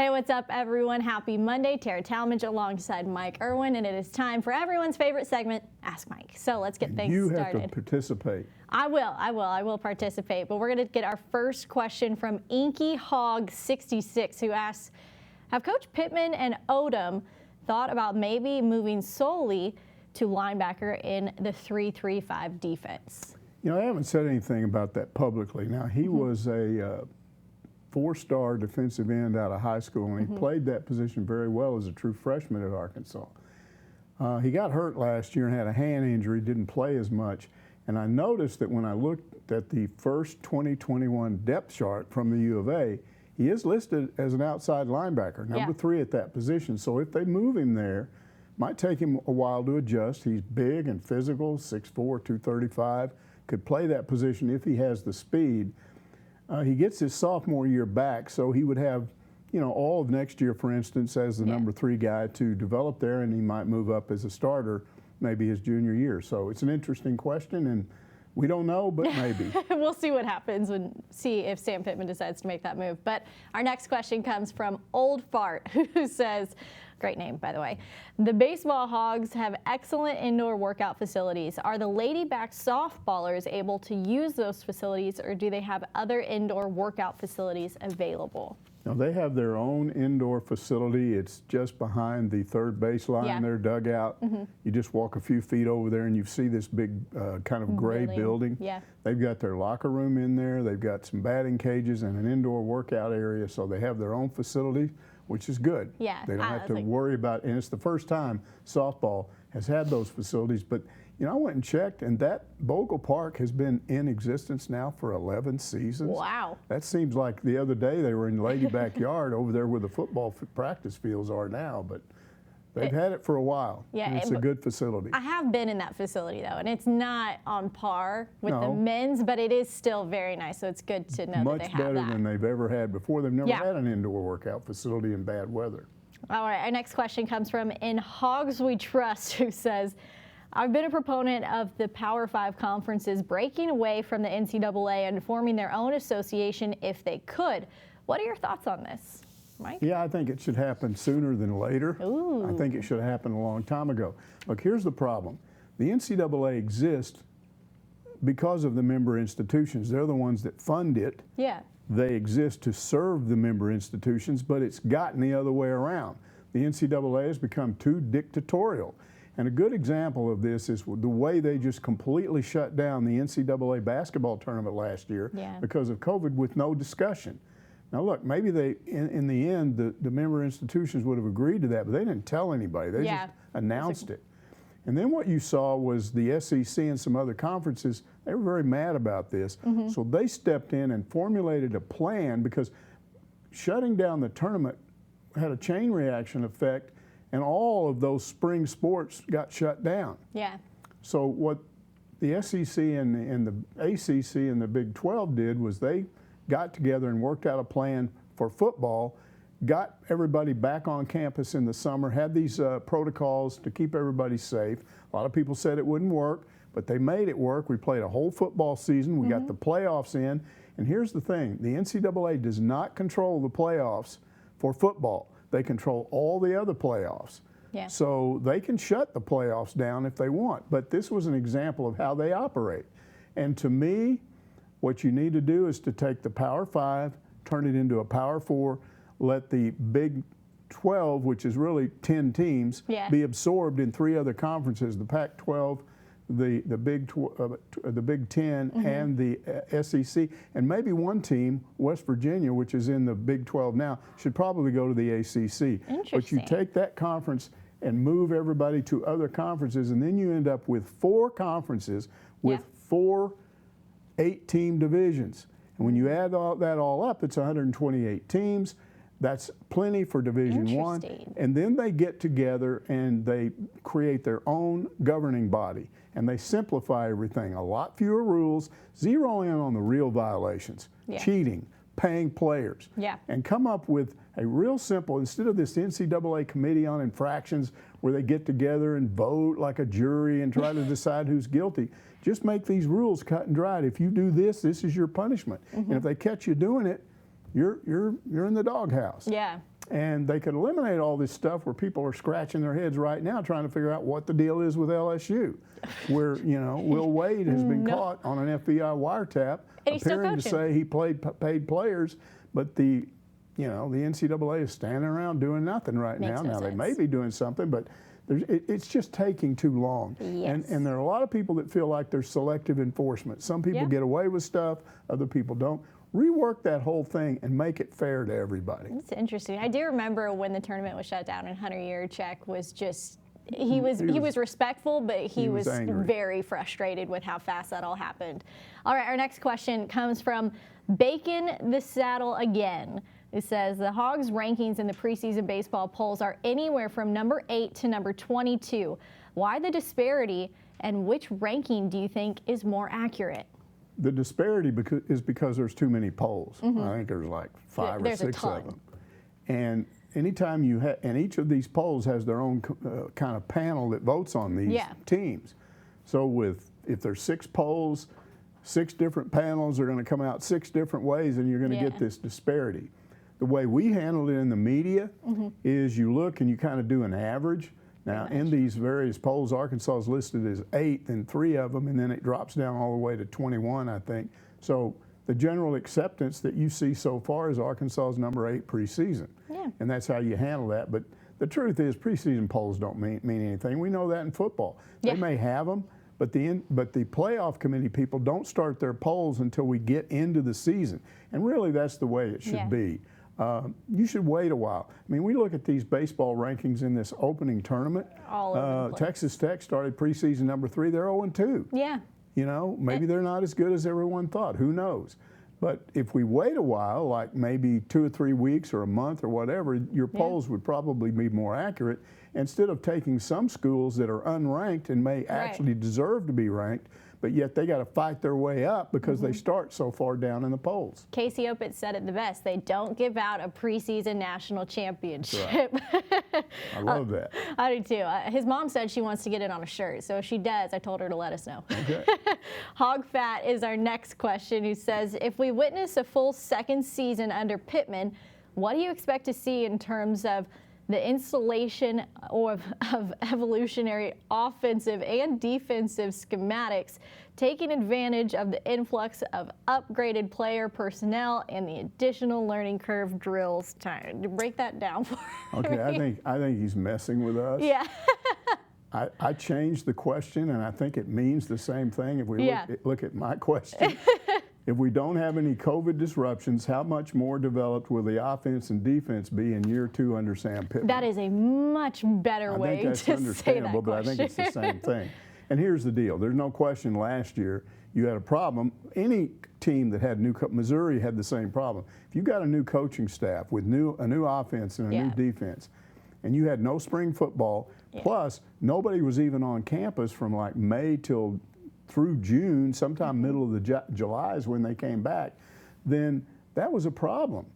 Hey, what's up, everyone? Happy Monday. Tara Talmadge alongside Mike Irwin, and it is time for everyone's favorite segment, Ask Mike. So let's get things started. You have to participate. I will participate. But we're going to get our first question from Inky Hog 66, who asks, have Coach Pittman and Odom thought about maybe moving solely to linebacker in the 3-3-5 defense? You know, I haven't said anything about that publicly. Now, he was a four-star defensive end out of high school, and he played that position very well as a true freshman at Arkansas. He got hurt last year and had a hand injury, didn't play as much. And I noticed that when I looked at the first 2021 depth chart from the U of A, he is listed as an outside linebacker, number 3 at that position. So if they move him there, might take him a while to adjust. He's big and physical, 6'4", 235, could play that position if he has the speed. He gets his sophomore year back, so he would have, you know, all of next year, for instance, as the number 3 guy to develop there, and he might move up as a starter maybe his junior year. So it's an interesting question, and we don't know, but maybe. We'll see what happens and see if Sam Pittman decides to make that move. But our next question comes from Old Fart, who says, great name, by the way, the baseball Hogs have excellent indoor workout facilities. Are the Ladyback softballers able to use those facilities, or do they have other indoor workout facilities available? Now, they have their own indoor facility. It's just behind the third baseline, their dugout. You just walk a few feet over there and you see this big kind of gray building. They've got their locker room in there. They've got some batting cages and an indoor workout area, so they have their own facility, which is good. They don't have to worry about, and it's the first time softball has had those facilities. But you know, I went and checked, and that Bogle Park has been in existence now for 11 seasons. Wow. That seems like the other day they were in Lady Backyard over there where the football practice fields are now, but they've had it for a while. And it's a good facility. I have been in that facility, though, and it's not on par with the men's, but it is still very nice, so it's good to know that they have that. Much better than they've ever had before. They've never had an indoor workout facility in bad weather. All right, our next question comes from In Hogs We Trust, who says, I've been a proponent of the Power 5 conferences breaking away from the NCAA and forming their own association if they could. What are your thoughts on this, Mike? Yeah, I think it should happen sooner than later. I think it should have happened a long time ago. Look, here's the problem. The NCAA exists because of the member institutions. They're the ones that fund it. They exist to serve the member institutions, but it's gotten the other way around. The NCAA has become too dictatorial. And a good example of this is the way they just completely shut down the NCAA basketball tournament last year because of COVID with no discussion. Now look, maybe they, in the end, the member institutions would have agreed to that, but they didn't tell anybody. They just announced it. And then what you saw was the SEC and some other conferences, they were very mad about this. So they stepped in and formulated a plan, because shutting down the tournament had a chain reaction effect, and all of those spring sports got shut down. So what the SEC and the ACC and the Big 12 did was they got together and worked out a plan for football, got everybody back on campus in the summer, had these protocols to keep everybody safe. A lot of people said it wouldn't work, but they made it work. We played a whole football season. We got the playoffs in. And here's the thing, the NCAA does not control the playoffs for football. They control all the other playoffs. So they can shut the playoffs down if they want. But this was an example of how they operate. And to me, what you need to do is to take the Power 5, turn it into a Power 4, let the Big 12, which is really 10 teams, be absorbed in 3 other conferences, the Pac-12, the Big 10, and the SEC, and maybe one team, West Virginia, which is in the Big 12 now, should probably go to the ACC. But you take that conference and move everybody to other conferences, and then you end up with 4 conferences with 4 8-team divisions. And when you add that all up, it's 128 teams. That's plenty for Division I. And then they get together and they create their own governing body. And they simplify everything. A lot fewer rules, zero in on the real violations, cheating, paying players, and come up with a real simple, instead of this NCAA Committee on Infractions where they get together and vote like a jury and try to decide who's guilty, just make these rules cut and dried. If you do this, this is your punishment. And if they catch you doing it, you're in the doghouse. And they could eliminate all this stuff where people are scratching their heads right now trying to figure out what the deal is with LSU, where, you know, Will Wade has been caught on an FBI wiretap, appearing to say he paid players, but the NCAA is standing around doing nothing right now. Now, they may be doing something, but it's just taking too long. Yes. And there are a lot of people that feel like there's selective enforcement. Some people get away with stuff, other people don't. Rework that whole thing and make it fair to everybody. It's interesting. I do remember when the tournament was shut down and Hunter Yurachek was just, he was respectful, but he was very frustrated with how fast that all happened. All right, our next question comes from Bacon the Saddle again. It says the Hogs' rankings in the preseason baseball polls are anywhere from number 8 to number 22. Why the disparity, and which ranking do you think is more accurate? The disparity is because there's too many polls. I think there's like 5 or 6 of them. And anytime you have, and each of these polls has their own kind of panel that votes on these teams. So if there's 6 polls, 6 different panels are going to come out 6 different ways, and you're going to get this disparity. The way we handled it in the media is you look and you kind of do an average. Now, in these various polls, Arkansas is listed as 8th in 3 of them, and then it drops down all the way to 21, I think. So the general acceptance that you see so far is Arkansas's number 8 preseason. And that's how you handle that. But the truth is, preseason polls don't mean anything. We know that in football. They may have them, but the playoff committee people don't start their polls until we get into the season. And really, that's the way it should be. You should wait a while. I mean, we look at these baseball rankings in this opening tournament. All over the place. Texas Tech started preseason number 3. They're 0-2. Yeah. You know, maybe they're not as good as everyone thought. Who knows? But if we wait a while, like maybe 2 or 3 weeks or a month or whatever, your polls would probably be more accurate. Instead of taking some schools that are unranked and may actually deserve to be ranked, but yet they got to fight their way up because they start so far down in the polls. Casey Opitz said it the best. They don't give out a preseason national championship. Right. I love that. I do too. His mom said she wants to get it on a shirt, so if she does, I told her to let us know. Okay. Hog Fat is our next question, who says, if we witness a full second season under Pittman, what do you expect to see in terms of the installation of evolutionary offensive and defensive schematics, taking advantage of the influx of upgraded player personnel and the additional learning curve drills? Time to break that down for me. Okay, I think he's messing with us. Yeah. I changed the question, and I think it means the same thing. If we look at my question, if we don't have any COVID disruptions, how much more developed will the offense and defense be in year 2 under Sam Pittman? That is a much better way to say that question. I think that's understandable, but I think it's the same thing. And here's the deal. There's no question last year you had a problem. Any team that had Missouri had the same problem. If you got a new coaching staff with a new offense and a new defense, and you had no spring football, plus nobody was even on campus from like May through June, sometime middle of the July is when they came back, then that was a problem.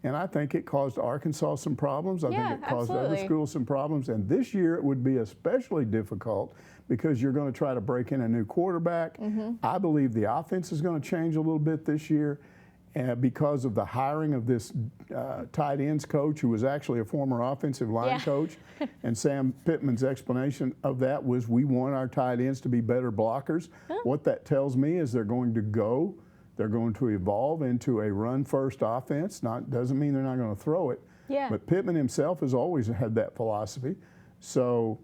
And I think it caused Arkansas some problems. I think it caused other schools some problems. And this year it would be especially difficult because you're going to try to break in a new quarterback. I believe the offense is going to change a little bit this year because of the hiring of this tight ends coach who was actually a former offensive line coach. And Sam Pittman's explanation of that was, we want our tight ends to be better blockers. What that tells me is they're going to evolve into a run-first offense. Doesn't mean they're not going to throw it. But Pittman himself has always had that philosophy. So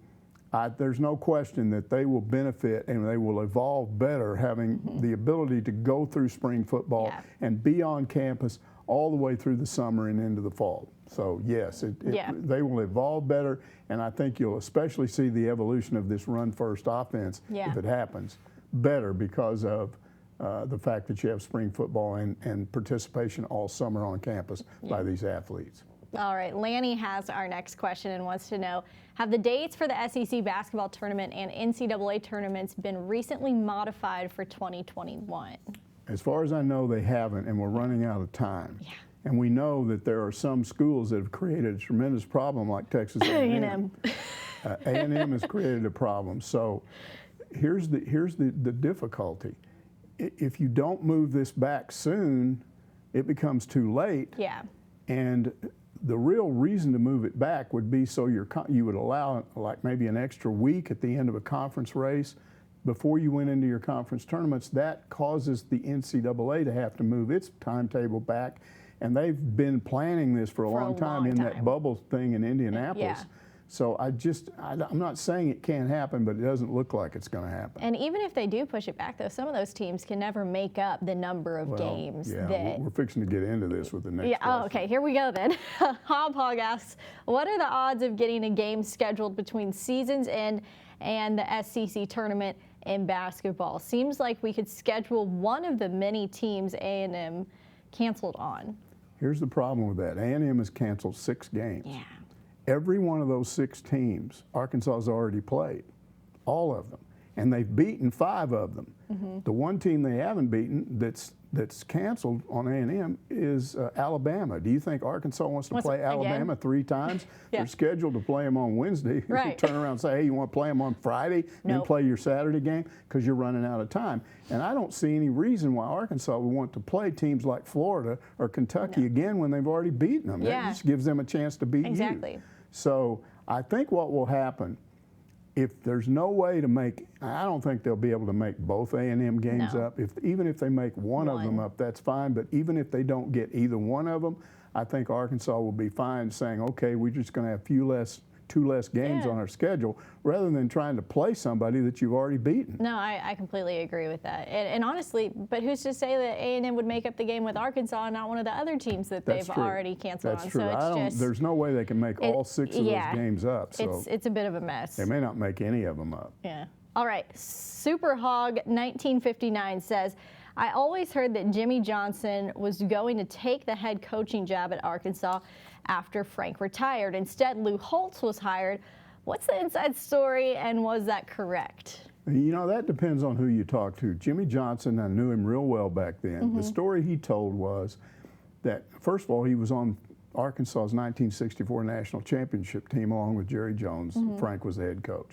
there's no question that they will benefit and they will evolve better having the ability to go through spring football and be on campus all the way through the summer and into the fall. So yes, they will evolve better, and I think you'll especially see the evolution of this run-first offense, if it happens, better because of the fact that you have spring football and participation all summer on campus by these athletes. All right, Lanny has our next question and wants to know, have the dates for the SEC basketball tournament and NCAA tournaments been recently modified for 2021? As far as I know, they haven't, and we're running out of time. And we know that there are some schools that have created a tremendous problem, like Texas A&M. A&M has created a problem. So here's the difficulty. If you don't move this back soon, it becomes too late. And the real reason to move it back would be so you would allow like maybe an extra week at the end of a conference race before you went into your conference tournaments. That causes the NCAA to have to move its timetable back, and they've been planning this for a long time in that bubble thing in Indianapolis. Yeah. So I'm not saying it can't happen, but it doesn't look like it's going to happen. And even if they do push it back, though, some of those teams can never make up the number of games. Yeah, we're fixing to get into this with the next question. Oh, okay, here we go then. Hog asks, what are the odds of getting a game scheduled between season's end and the SEC tournament in basketball? Seems like we could schedule one of the many teams A&M canceled on. Here's the problem with that. A&M has canceled 6 games. Yeah. Every one of those 6 teams, Arkansas has already played, all of them, and they've beaten 5 of them. Mm-hmm. The one team they haven't beaten that's canceled on A&M is Alabama. Do you think Arkansas wants to play Alabama 3 times? Yeah. They're scheduled to play them on Wednesday. Right. You turn around and say, hey, you want to play them on Friday and then play your Saturday game because you're running out of time. And I don't see any reason why Arkansas would want to play teams like Florida or Kentucky again when they've already beaten them. Yeah. That just gives them a chance to beat you. So I think what will happen, if there's no way to make, I don't think they'll be able to make both A&M games up. Even if they make one of them up, that's fine. But even if they don't get either one of them, I think Arkansas will be fine saying, okay, we're just going to have 2 less games on our schedule, rather than trying to play somebody that you've already beaten. No, I completely agree with that. And honestly, but who's to say that A&M would make up the game with Arkansas and not one of the other teams that they've already canceled on? That's true. So it's there's no way they can make all 6 of those games up. So it's a bit of a mess. They may not make any of them up. Yeah. All right. Super Hog 1959 says, I always heard that Jimmy Johnson was going to take the head coaching job at Arkansas after Frank retired. Instead, Lou Holtz was hired. What's the inside story, and was that correct? You know, that depends on who you talk to. Jimmy Johnson, I knew him real well back then. Mm-hmm. The story he told was that, first of all, he was on Arkansas's 1964 national championship team along with Jerry Jones. Mm-hmm. Frank was the head coach.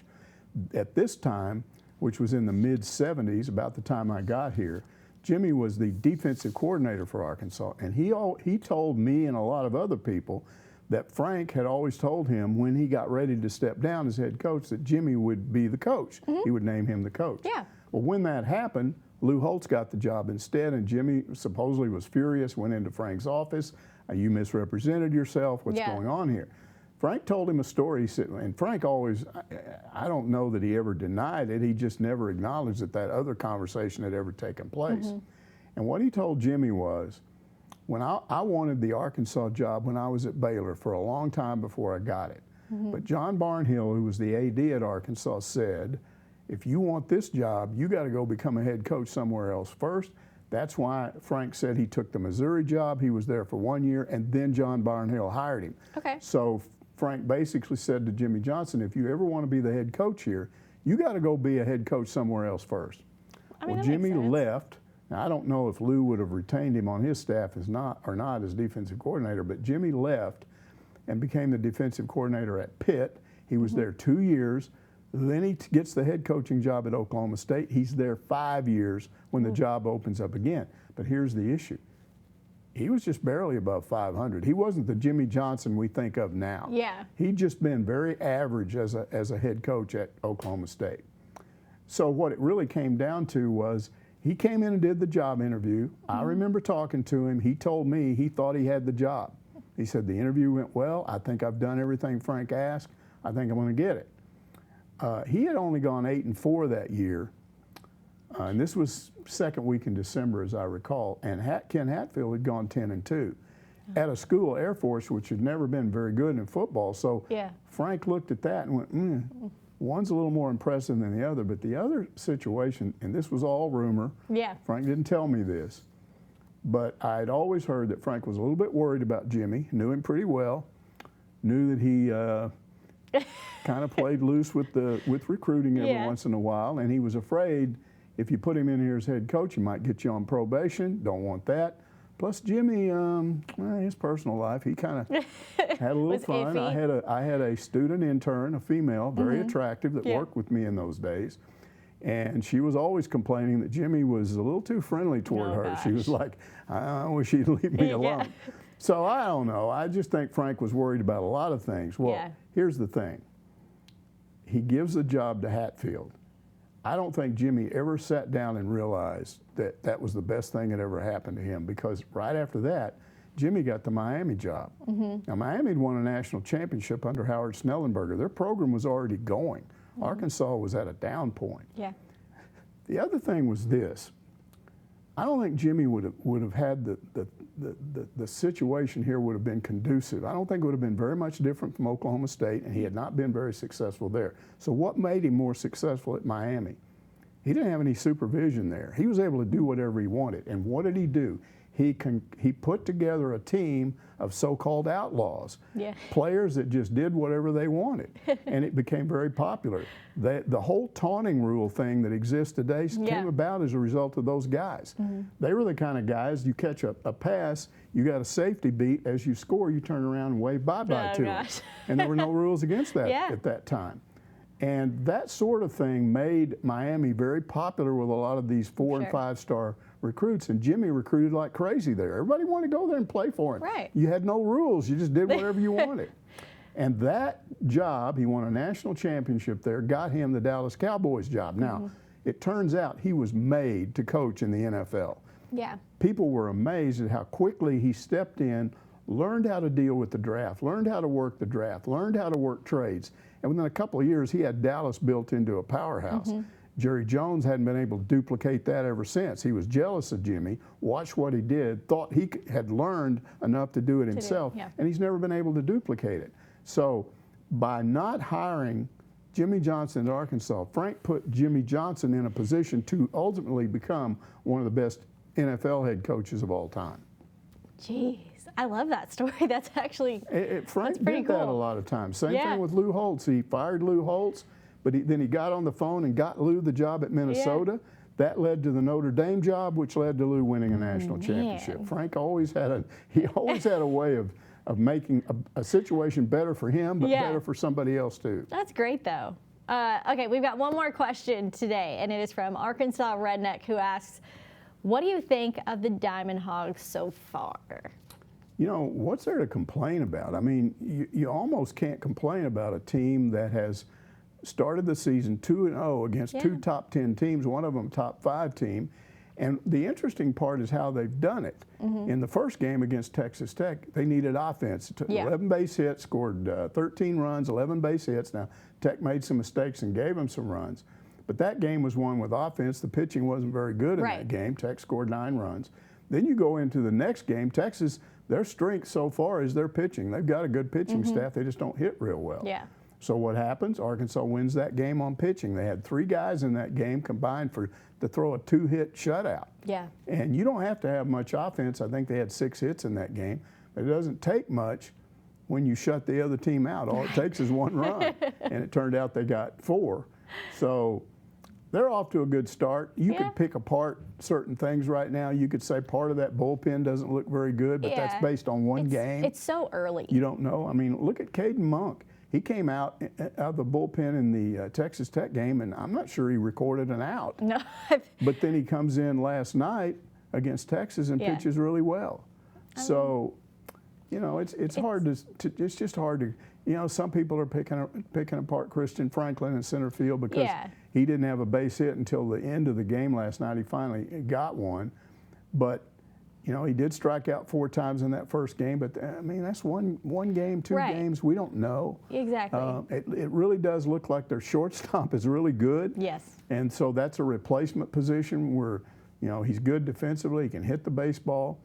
At this time, which was in the mid-'70s, about the time I got here, Jimmy was the defensive coordinator for Arkansas, and he told me and a lot of other people that Frank had always told him when he got ready to step down as head coach that Jimmy would be the coach. Mm-hmm. He would name him the coach. Yeah. Well, when that happened, Lou Holtz got the job instead, and Jimmy supposedly was furious, went into Frank's office. You misrepresented yourself. What's going on here? Frank told him a story. He said, and Frank always, I don't know that he ever denied it. He just never acknowledged that other conversation had ever taken place. Mm-hmm. And what he told Jimmy was, when I wanted the Arkansas job when I was at Baylor for a long time before I got it. Mm-hmm. But John Barnhill, who was the AD at Arkansas, said, if you want this job, you got to go become a head coach somewhere else first. That's why Frank said he took the Missouri job. He was there for 1 year, and then John Barnhill hired him. Okay. So Frank basically said to Jimmy Johnson, if you ever want to be the head coach here, you got to go be a head coach somewhere else first. Well, Jimmy left. Now, I don't know if Lou would have retained him on his staff as defensive coordinator, but Jimmy left and became the defensive coordinator at Pitt. He was there 2 years. Then he gets the head coaching job at Oklahoma State. He's there 5 years when the job opens up again. But here's the issue. He was just barely above 500. He wasn't the Jimmy Johnson we think of now. Yeah. He'd just been very average as a head coach at Oklahoma State. So what it really came down to was he came in and did the job interview. Mm-hmm. I remember talking to him. He told me he thought he had the job. He said, the interview went well. I think I've done everything Frank asked. I think I'm going to get it. He had only gone 8-4 that year. And this was second week in December, as I recall. And Ken Hatfield had gone 10-2 at a school, Air Force, which had never been very good in football. So Frank looked at that and went, one's a little more impressive than the other. But the other situation, and this was all rumor. Yeah. Frank didn't tell me this. But I'd always heard that Frank was a little bit worried about Jimmy, knew him pretty well, knew that he kind of played loose with recruiting every once in a while, and he was afraid if you put him in here as head coach, he might get you on probation. Don't want that. Plus, Jimmy, his personal life, he kind of had a little fun. I had a student intern, a female, very attractive, that worked with me in those days. And she was always complaining that Jimmy was a little too friendly toward her. Gosh. She was like, I wish he'd leave me alone. So I don't know. I just think Frank was worried about a lot of things. Well, Yeah. here's the thing. He gives the job to Hatfield. I don't think Jimmy ever sat down and realized that that was the best thing that ever happened to him, because right after that, Jimmy got the Miami job. Now, Miami had won a national championship under Howard Snellenberger. Their program was already going. Arkansas was at a down point. Yeah. The other thing was this. I don't think Jimmy would have had the situation here would have been conducive. I don't think it would have been very much different from Oklahoma State, and he had not been very successful there. So what made him more successful at Miami? He didn't have any supervision there. He was able to do whatever he wanted. And what did he do? He put together a team of so-called outlaws, players that just did whatever they wanted, and it became very popular. The whole taunting rule thing that exists today came about as a result of those guys. They were the kind of guys, you catch a pass, you got a safety beat, as you score, you turn around and wave bye-bye to them. And there were no rules against that at that time. And that sort of thing made Miami very popular with a lot of these 4- and 5-star recruits. And Jimmy recruited like crazy there. Everybody wanted to go there and play for him. Right. You had no rules. You just did whatever you wanted. And that job, he won a national championship there, got him the Dallas Cowboys job. Now, it turns out he was made to coach in the NFL. Yeah. People were amazed at how quickly he stepped in, learned how to deal with the draft, learned how to work the draft, learned how to work trades. And within a couple of years, he had Dallas built into a powerhouse. Jerry Jones hadn't been able to duplicate that ever since. He was jealous of Jimmy, watched what he did, thought he had learned enough to do it himself, and he's never been able to duplicate it. So by not hiring Jimmy Johnson at Arkansas, Frank put Jimmy Johnson in a position to ultimately become one of the best NFL head coaches of all time. Jeez, I love that story. That's actually Frank pretty did cool. that a lot of times. Same thing with Lou Holtz. He fired Lou Holtz, but then he got on the phone and got Lou the job at Minnesota. That led to the Notre Dame job, which led to Lou winning a national championship. Frank always had a way of making a situation better for him, but better for somebody else too. That's great, though. Okay, we've got one more question today, and it is from Arkansas Redneck, who asks, what do you think of the Diamond Hogs so far? You know, what's there to complain about? I mean, you almost can't complain about a team that has started the season 2-0 against two top 10 teams, one of them top 5 team. And the interesting part is how they've done it. In the first game against Texas Tech, they needed offense. 11 base hits, scored 13 runs, 11 base hits. Now, Tech made some mistakes and gave them some runs. But that game was won with offense. The pitching wasn't very good in that game. Tech scored 9 runs. Then you go into the next game. Texas, their strength so far is their pitching. They've got a good pitching staff. They just don't hit real well. So what happens? Arkansas wins that game on pitching. They had 3 guys in that game combined to throw a 2-hit shutout. And you don't have to have much offense. I think they had 6 hits in that game. But it doesn't take much when you shut the other team out. All it takes is 1 run. And it turned out they got 4. So they're off to a good start. You could pick apart certain things right now. You could say part of that bullpen doesn't look very good, but that's based on one game. It's so early. You don't know. I mean, look at Caden Monk. He came out of the bullpen in the Texas Tech game, and I'm not sure he recorded an out. No. But then he comes in last night against Texas and pitches really well. So, you know, it's hard it's just hard to, you know, some people are picking apart Christian Franklin in center field because he didn't have a base hit until the end of the game last night. He finally got one. But, you know, he did strike out 4 times in that first game. But, I mean, that's one game, 2 games. We don't know. Exactly. It really does look like their shortstop is really good. And so that's a replacement position where, you know, he's good defensively. He can hit the baseball.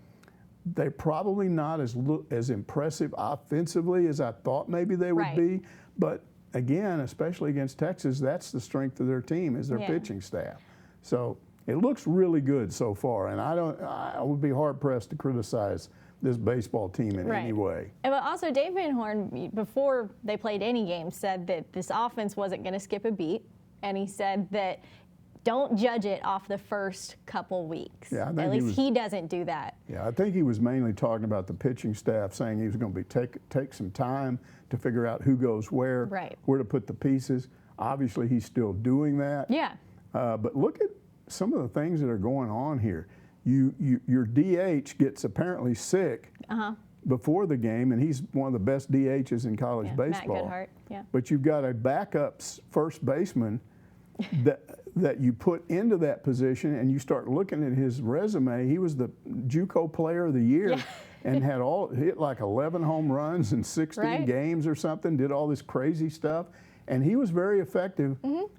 They're probably not as impressive offensively as I thought maybe they would be. But again, especially against Texas, that's the strength of their team is their pitching staff. So it looks really good so far, and I would be hard pressed to criticize this baseball team in any way. But also, Dave Van Horn, before they played any game, said that this offense wasn't going to skip a beat, and he said that don't judge it off the first couple weeks. Yeah, I think at least he doesn't do that. Yeah, I think he was mainly talking about the pitching staff, saying he was going to take some time to figure out who goes where, where to put the pieces. Obviously, he's still doing that. But look at some of the things that are going on here. Your DH gets apparently sick. before the game, and he's one of the best DHs in college baseball. Matt Goodhart, yeah. But you've got a backup first baseman that you put into that position, and you start looking at his resume. He was the JUCO Player of the Year and hit like 11 home runs in 16 games or something, did all this crazy stuff. And he was very effective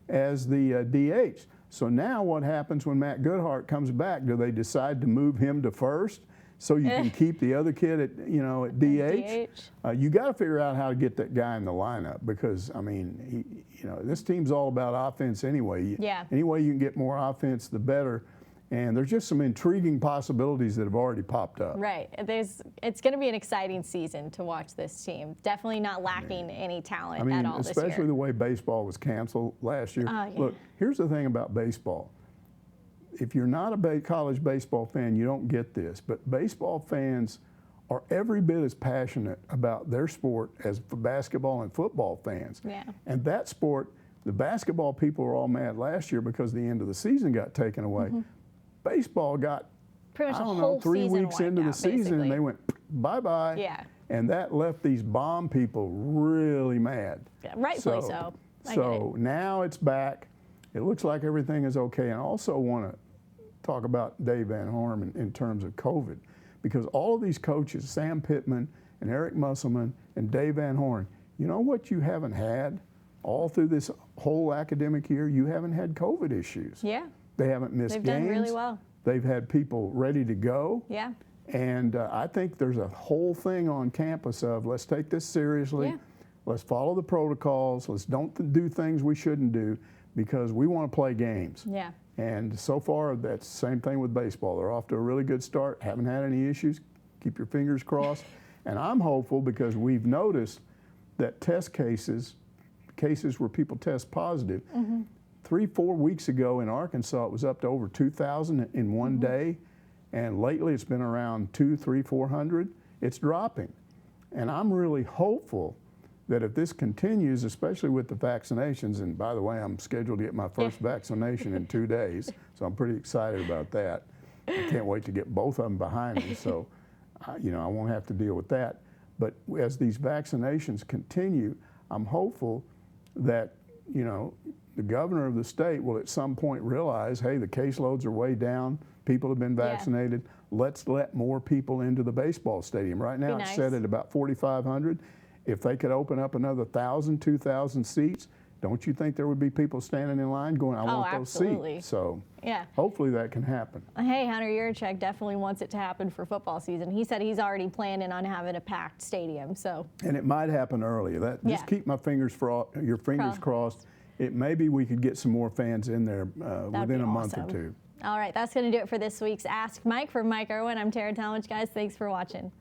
as the DH. So now what happens when Matt Goodhart comes back? Do they decide to move him to first so you can keep the other kid at DH? You got to figure out how to get that guy in the lineup, because I mean, this team's all about offense anyway. Any way you can get more offense, the better. And there's just some intriguing possibilities that have already popped up. Right. It's going to be an exciting season to watch this team. Definitely not lacking any talent at all this year. Especially the way baseball was canceled last year. Look, here's the thing about baseball. If you're not a college baseball fan, you don't get this. But baseball fans are every bit as passionate about their sport as basketball and football fans. And that sport, the basketball people were all mad last year because the end of the season got taken away. Baseball got, pretty much I don't know, 3 weeks into the season, and they went bye-bye. And that left these bomb people really mad. Rightfully so. So now it's back. It looks like everything is okay. And I also want to talk about Dave Van Horn in terms of COVID, because all of these coaches, Sam Pittman and Eric Musselman and Dave Van Horn, you know what you haven't had all through this whole academic year? You haven't had COVID issues. They haven't missed games. They've done really well. They've had people ready to go. And I think there's a whole thing on campus of, let's take this seriously. Let's follow the protocols. Let's don't do things we shouldn't do, because we want to play games. And so far, that's the same thing with baseball. They're off to a really good start. Haven't had any issues. Keep your fingers crossed. And I'm hopeful, because we've noticed that cases where people test positive, 3-4 weeks ago in Arkansas, it was up to over 2,000 in one day. And lately it's been around 200, 300, 400. It's dropping. And I'm really hopeful that if this continues, especially with the vaccinations, and by the way, I'm scheduled to get my first vaccination in 2 days, so I'm pretty excited about that. I can't wait to get both of them behind me, so I won't have to deal with that. But as these vaccinations continue, I'm hopeful that, the governor of the state will at some point realize, hey, the caseloads are way down, people have been vaccinated, let's let more people into the baseball stadium. Right now it's set at about 4,500. If they could open up another 1,000, 2,000 seats, don't you think there would be people standing in line going, I want those seats? So hopefully that can happen. Hey, Hunter Yurachek definitely wants it to happen for football season. He said he's already planning on having a packed stadium. And it might happen early. Just keep your fingers crossed. Maybe we could get some more fans in there within a month or two. All right, that's going to do it for this week's Ask Mike. For Mike Irwin, I'm Tara Talmadge. Guys, thanks for watching.